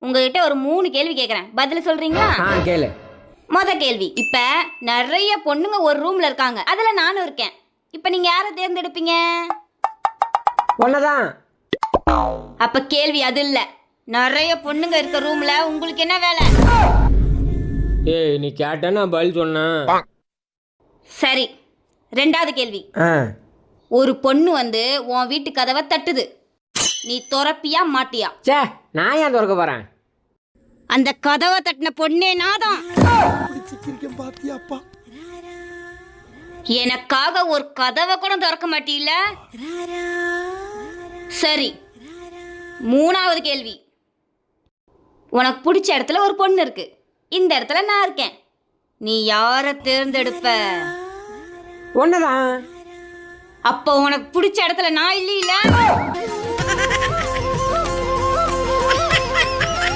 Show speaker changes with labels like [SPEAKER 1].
[SPEAKER 1] உங்ககிட்ட ஒரு 3 கேள்வி கேட்குறேன், பதில் சொல்றீங்களா?
[SPEAKER 2] கேளு.
[SPEAKER 1] மொத கேள்வி, இப்ப நிறைய பொண்ணுங்க ஒரு ரூம்ல இருக்காங்க, அதுல நானும் இருக்கேன். இப்ப நீங்க யாரை தேர்ந்தெடுப்பீங்க?
[SPEAKER 2] ஒன்னதான்.
[SPEAKER 1] அப்ப கேள்வி அது இல்ல. நிறைய பொண்ணுங்க இருக்க ரூம்ல உங்களுக்கு என்ன வேலை?
[SPEAKER 2] ஏய், நீ கேட்ட நான் பதில் சொன்னேன்.
[SPEAKER 1] சரி, 2வது கேள்வி. ஒரு பொண்ணு வந்து உன் வீட்டு கதவை தட்டுது, நீ திறப்பியா மாட்டியா?
[SPEAKER 2] சே, நான் ஏன் திறக்க போறேன்?
[SPEAKER 1] அந்த கதவை தட்டின பொண்ணே நாதான். எனக்காக ஒரு கதவை கூட திறக்க மாட்டீல்ல? சரி, 3வது கேள்வி. உனக்கு பிடிச்ச இடத்துல ஒரு பொண்ணு இருக்கு, இந்த இடத்துல நான் இருக்கேன், நீ யாரை தேர்ந்தெடுப்ப?
[SPEAKER 2] ஒன்னதான்.
[SPEAKER 1] அப்போ உனக்கு பிடிச்ச இடத்துல நான் இல்லையில?